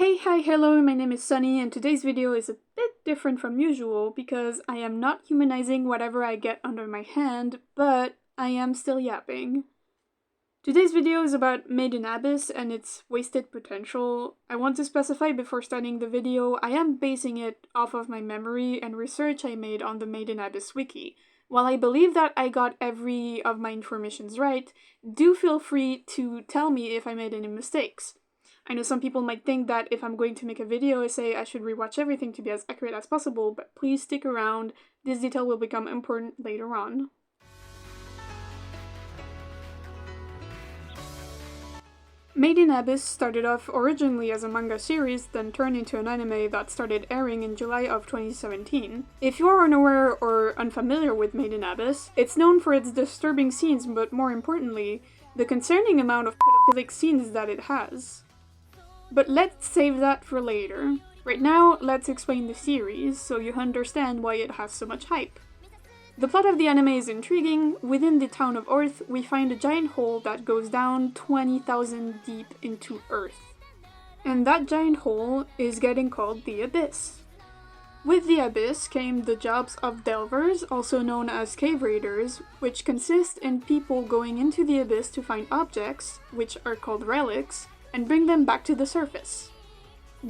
Hi, hello, my name is Sunny, and today's video is a bit different from usual because I am not humanizing whatever I get under my hand, but I am still yapping. Today's video is about Made in Abyss and its wasted potential. I want to specify before starting the video, I am basing it off of my memory and research I made on the Made in Abyss wiki. While I believe that I got every of my informations right, do feel free to tell me if I made any mistakes. I know some people might think that if I'm going to make a video essay, I should rewatch everything to be as accurate as possible, but please stick around, this detail will become important later on. Made in Abyss started off originally as a manga series, then turned into an anime that started airing in July of 2017. If you are unaware or unfamiliar with Made in Abyss, it's known for its disturbing scenes, but more importantly, the concerning amount of pedophilic scenes that it has. But let's save that for later. Right now, let's explain the series, so you understand why it has so much hype. The plot of the anime is intriguing. Within the town of Earth, we find a giant hole that goes down 20,000 deep into Earth. And that giant hole is getting called the Abyss. With the Abyss came the jobs of delvers, also known as cave raiders, which consist in people going into the Abyss to find objects, which are called relics, and bring them back to the surface.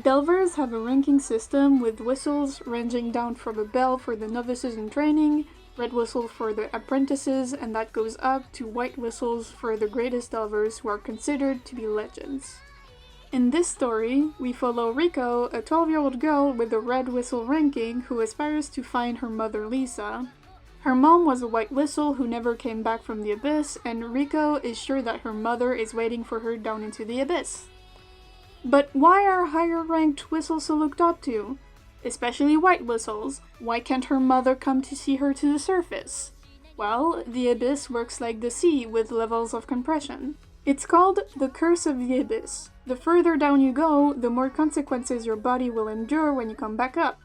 Delvers have a ranking system with whistles ranging down from a bell for the novices in training, red whistle for the apprentices, and that goes up to white whistles for the greatest delvers who are considered to be legends. In this story, we follow Riko, a 12-year-old girl with a red whistle ranking who aspires to find her mother Lisa. Her mom was a white whistle who never came back from the Abyss, and Riko is sure that her mother is waiting for her down into the Abyss. But why are higher ranked whistles so looked up to? Especially white whistles. Why can't her mother come to see her to the surface? Well, the Abyss works like the sea with levels of compression. It's called the Curse of the Abyss. The further down you go, the more consequences your body will endure when you come back up.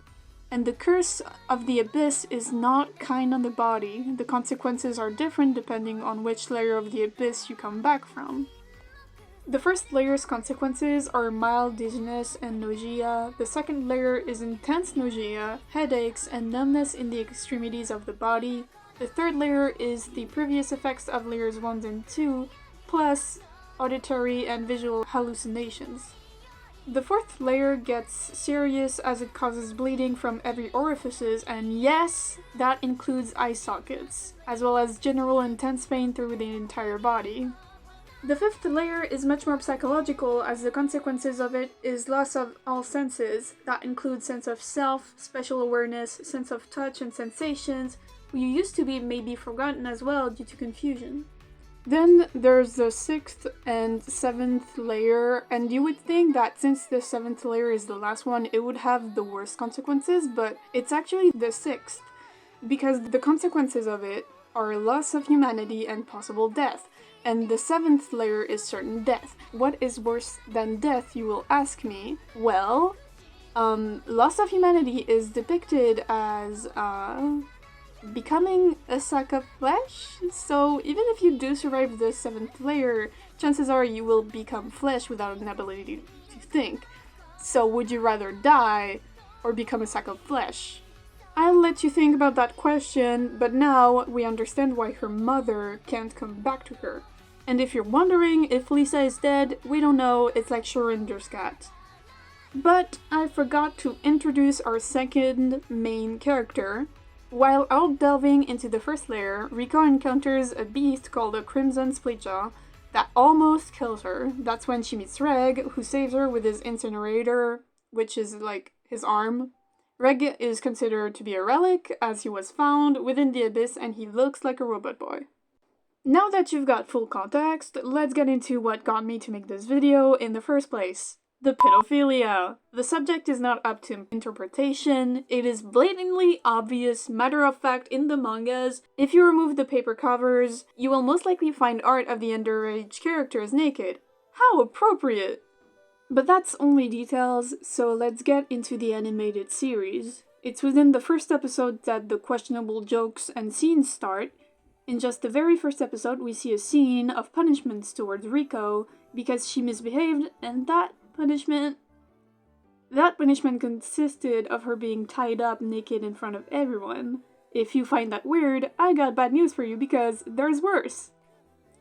And the Curse of the Abyss is not kind on the body. The consequences are different depending on which layer of the Abyss you come back from. The first layer's consequences are mild dizziness and nausea. The second layer is intense nausea, headaches, and numbness in the extremities of the body. The third layer is the previous effects of layers 1 and 2, plus auditory and visual hallucinations. The fourth layer gets serious as it causes bleeding from every orifices, and yes, that includes eye sockets, as well as general intense pain through the entire body. The fifth layer is much more psychological, as the consequences of it is loss of all senses. That includes sense of self, special awareness, sense of touch and sensations, who you used to be may be forgotten as well due to confusion. Then there's the sixth and seventh layer, and you would think that since the seventh layer is the last one, it would have the worst consequences, but it's actually the sixth, because the consequences of it are loss of humanity and possible death, and the seventh layer is certain death. What is worse than death, you will ask me? Well, loss of humanity is depicted as, becoming a sack of flesh, so even if you do survive the seventh layer, chances are you will become flesh without an ability to think. So would you rather die or become a sack of flesh? I'll let you think about that question, but now we understand why her mother can't come back to her. And if you're wondering if Lisa is dead, we don't know, it's like Schrodinger's cat. But I forgot to introduce our second main character. While out delving into the first layer, Riko encounters a beast called a Crimson Splitjaw that almost kills her. That's when she meets Reg, who saves her with his incinerator, which is like his arm. Reg is considered to be a relic, as he was found within the Abyss and he looks like a robot boy. Now that you've got full context, let's get into what got me to make this video in the first place. The pedophilia. The subject is not up to interpretation, it is blatantly obvious, matter of fact in the mangas. If you remove the paper covers, you will most likely find art of the underage characters naked. How appropriate! But that's only details, so let's get into the animated series. It's within the first episode that the questionable jokes and scenes start. In just the very first episode, we see a scene of punishments towards Riko because she misbehaved, and that punishment That punishment consisted of her being tied up naked in front of everyone. If you find that weird, I got bad news for you because there's worse.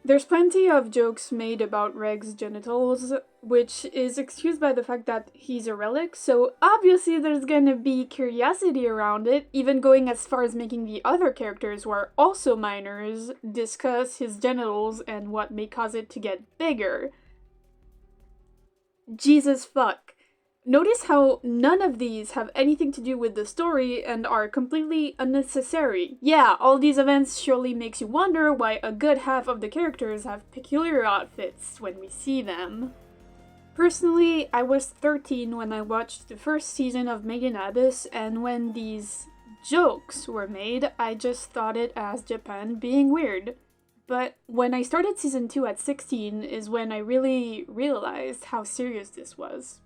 There's plenty of jokes made about Reg's genitals, which is excused by the fact that he's a relic, so obviously there's gonna be curiosity around it, even going as far as making the other characters, who are also minors, discuss his genitals and what may cause it to get bigger. Jesus fuck. Notice how none of these have anything to do with the story and are completely unnecessary. Yeah, all these events surely makes you wonder why a good half of the characters have peculiar outfits when we see them. Personally, I was 13 when I watched the first season of Made in Abyss, and when these jokes were made, I just thought it as Japan being weird. But when I started season 2 at 16 is when I really realized how serious this was.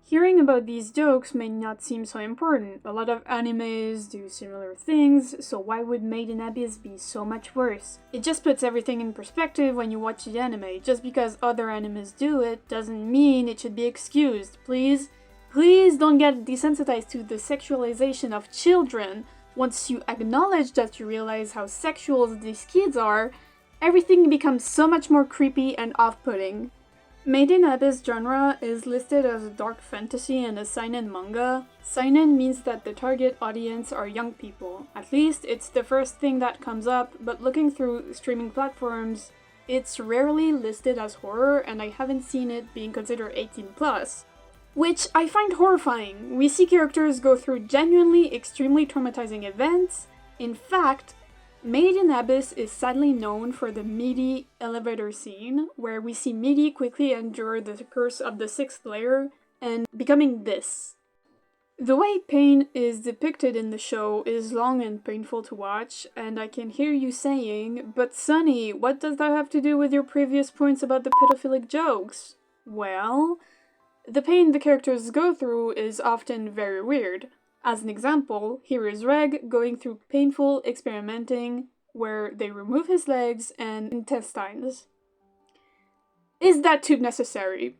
Hearing about these jokes may not seem so important. A lot of animes do similar things, so why would Made in Abyss be so much worse? It just puts everything in perspective when you watch the anime. Just because other animes do it doesn't mean it should be excused. Please don't get desensitized to the sexualization of children. Once you acknowledge that you realize how sexual these kids are, everything becomes so much more creepy and off-putting. Made in Abyss genre is listed as a dark fantasy and a seinen manga. Seinen means that the target audience are young people. At least it's the first thing that comes up, but looking through streaming platforms, it's rarely listed as horror, and I haven't seen it being considered 18+. Which I find horrifying. We see characters go through genuinely extremely traumatizing events. In fact, Made in Abyss is sadly known for the meaty elevator scene, where we see Meaty quickly endure the curse of the 6th layer and becoming this. The way pain is depicted in the show is long and painful to watch, and I can hear you saying, "But Sunny, what does that have to do with your previous points about the pedophilic jokes?" Well, the pain the characters go through is often very weird. As an example, here is Reg going through painful experimenting where they remove his legs and intestines. Is that too necessary?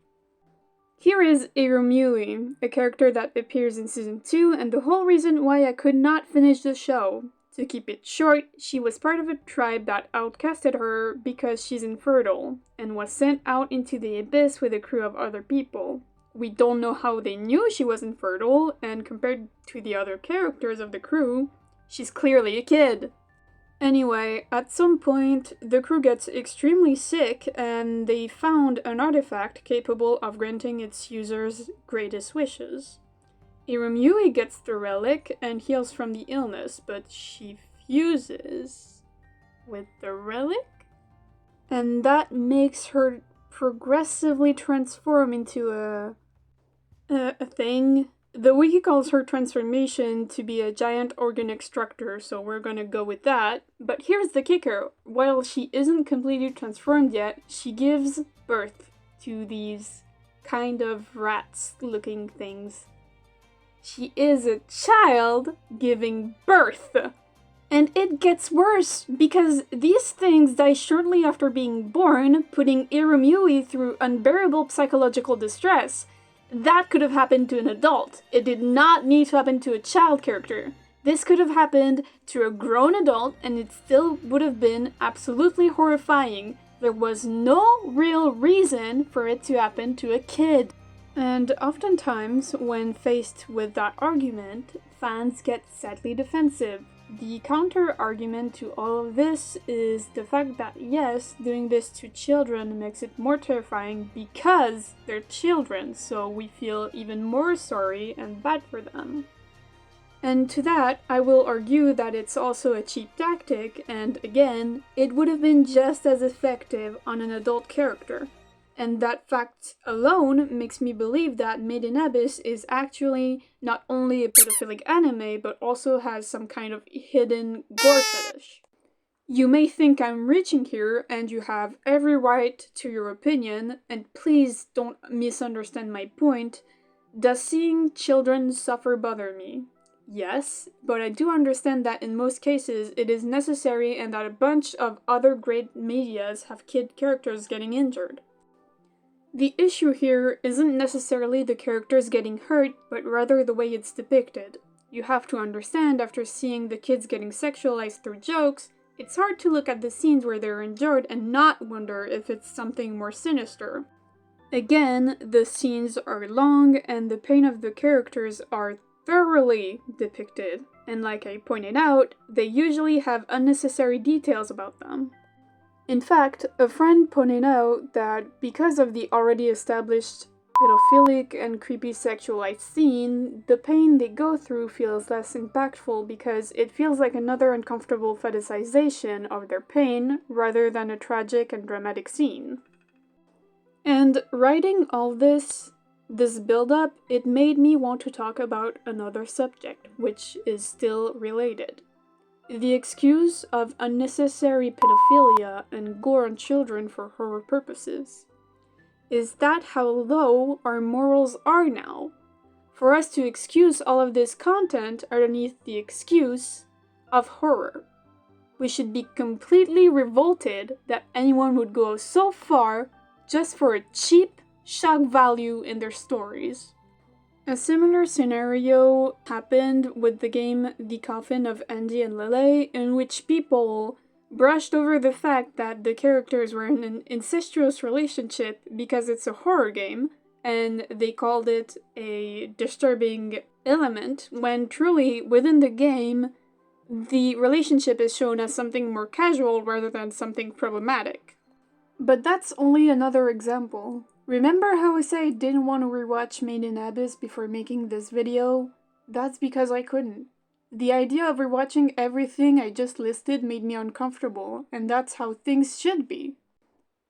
Here is Irumyui, a character that appears in season 2 and the whole reason why I could not finish the show. To keep it short, she was part of a tribe that outcasted her because she's infertile and was sent out into the abyss with a crew of other people. We don't know how they knew she was infertile, and compared to the other characters of the crew, she's clearly a kid. Anyway, at some point, the crew gets extremely sick, and they found an artifact capable of granting its users greatest wishes. Irumyui gets the relic and heals from the illness, but she fuses with the relic? And that makes her progressively transform into a thing. The wiki calls her transformation to be a giant organ extractor, so we're gonna go with that. But here's the kicker. While she isn't completely transformed yet, she gives birth to these kind of rats-looking things. She is a child giving birth. And it gets worse, because these things die shortly after being born, putting Irumyui through unbearable psychological distress. That could have happened to an adult. It did not need to happen to a child character. This could have happened to a grown adult, and it still would have been absolutely horrifying. There was no real reason for it to happen to a kid. And oftentimes, when faced with that argument, fans get sadly defensive. The counter-argument to all of this is the fact that yes, doing this to children makes it more terrifying because they're children, so we feel even more sorry and bad for them. And to that, I will argue that it's also a cheap tactic, and again, it would have been just as effective on an adult character. And that fact alone makes me believe that Made in Abyss is actually not only a pedophilic anime, but also has some kind of hidden gore fetish. You may think I'm reaching here, and you have every right to your opinion, and please don't misunderstand my point. Does seeing children suffer bother me? Yes, but I do understand that in most cases it is necessary and that a bunch of other great medias have kid characters getting injured. The issue here isn't necessarily the characters getting hurt, but rather the way it's depicted. You have to understand, after seeing the kids getting sexualized through jokes, it's hard to look at the scenes where they're endured and not wonder if it's something more sinister. Again, the scenes are long and the pain of the characters are thoroughly depicted, and like I pointed out, they usually have unnecessary details about them. In fact, a friend pointed out that because of the already established pedophilic and creepy sexualized scene, the pain they go through feels less impactful because it feels like another uncomfortable fetishization of their pain rather than a tragic and dramatic scene. And writing all this build-up, it made me want to talk about another subject, which is still related. The excuse of unnecessary pedophilia and gore on children for horror purposes. Is that how low our morals are now? For us to excuse all of this content underneath the excuse of horror. We should be completely revolted that anyone would go so far just for a cheap shock value in their stories. A similar scenario happened with the game The Coffin of Andy and Lily, in which people brushed over the fact that the characters were in an incestuous relationship because it's a horror game, and they called it a disturbing element, when truly, within the game, the relationship is shown as something more casual rather than something problematic. But that's only another example. Remember how I said I didn't want to rewatch Made in Abyss before making this video? That's because I couldn't. The idea of rewatching everything I just listed made me uncomfortable, and that's how things should be.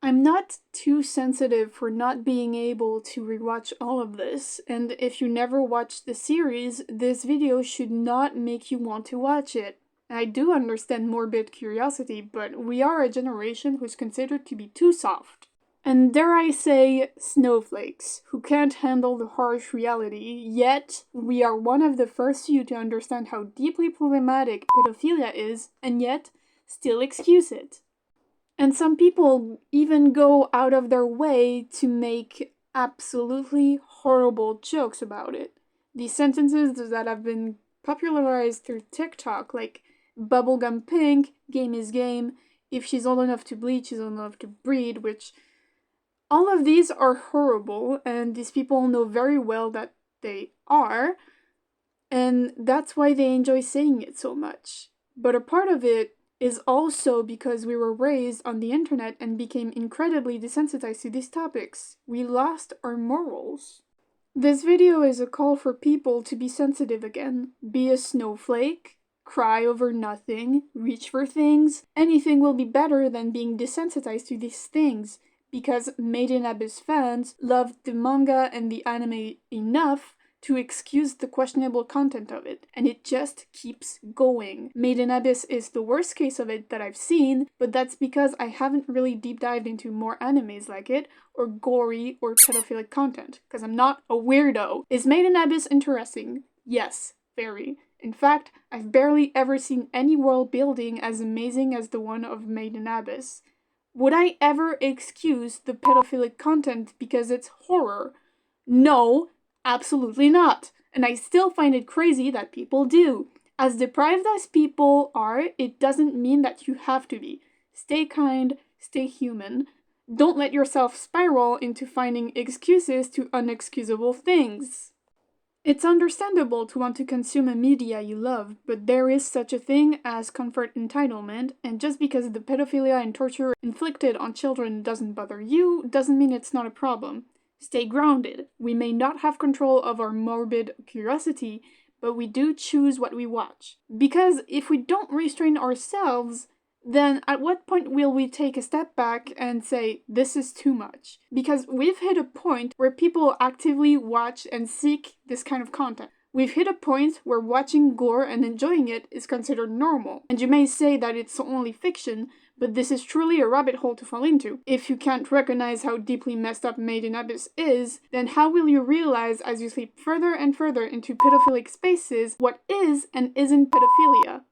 I'm not too sensitive for not being able to rewatch all of this, and if you never watched the series, this video should not make you want to watch it. I do understand morbid curiosity, but we are a generation who's considered to be too soft. And dare I say, snowflakes, who can't handle the harsh reality, yet we are one of the first few to understand how deeply problematic pedophilia is, and yet still excuse it. And some people even go out of their way to make absolutely horrible jokes about it. These sentences that have been popularized through TikTok, like bubblegum pink, game is game, if she's old enough to bleed, she's old enough to breed, which all of these are horrible, and these people know very well that they are, and that's why they enjoy saying it so much. But a part of it is also because we were raised on the internet and became incredibly desensitized to these topics. We lost our morals. This video is a call for people to be sensitive again. Be a snowflake, cry over nothing, reach for things. Anything will be better than being desensitized to these things, because Made in Abyss fans loved the manga and the anime enough to excuse the questionable content of it, and it just keeps going. Made in Abyss is the worst case of it that I've seen, but that's because I haven't really deep dived into more animes like it, or gory or pedophilic content, because I'm not a weirdo. Is Made in Abyss interesting? Yes, very. In fact, I've barely ever seen any world building as amazing as the one of Made in Abyss. Would I ever excuse the pedophilic content because it's horror? No, absolutely not. And I still find it crazy that people do. As deprived as people are, it doesn't mean that you have to be. Stay kind, stay human. Don't let yourself spiral into finding excuses to unexcusable things. It's understandable to want to consume a media you love, but there is such a thing as comfort entitlement, and just because the pedophilia and torture inflicted on children doesn't bother you, doesn't mean it's not a problem. Stay grounded. We may not have control of our morbid curiosity, but we do choose what we watch. Because if we don't restrain ourselves, then at what point will we take a step back and say, this is too much? Because we've hit a point where people actively watch and seek this kind of content. We've hit a point where watching gore and enjoying it is considered normal. And you may say that it's only fiction, but this is truly a rabbit hole to fall into. If you can't recognize how deeply messed up Made in Abyss is, then how will you realize as you slip further and further into pedophilic spaces what is and isn't pedophilia?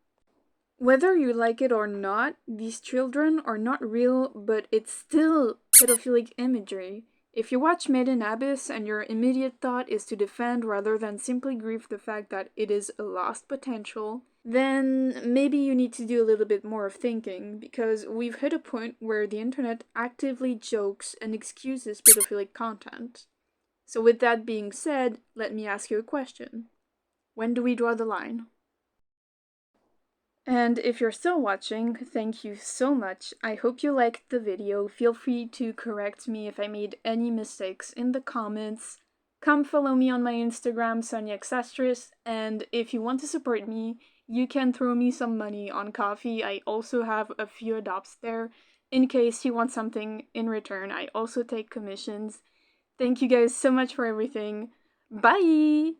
Whether you like it or not, these children are not real, but it's still pedophilic imagery. If you watch Made in Abyss and your immediate thought is to defend rather than simply grieve the fact that it is a lost potential, then maybe you need to do a little bit more of thinking, because we've hit a point where the internet actively jokes and excuses pedophilic content. So with that being said, let me ask you a question. When do we draw the line? And if you're still watching, thank you so much. I hope you liked the video. Feel free to correct me if I made any mistakes in the comments. Come follow me on my Instagram, SoniaXastris, and if you want to support me, you can throw me some money on Ko-fi. I also have a few adopts there. In case you want something in return, I also take commissions. Thank you guys so much for everything. Bye!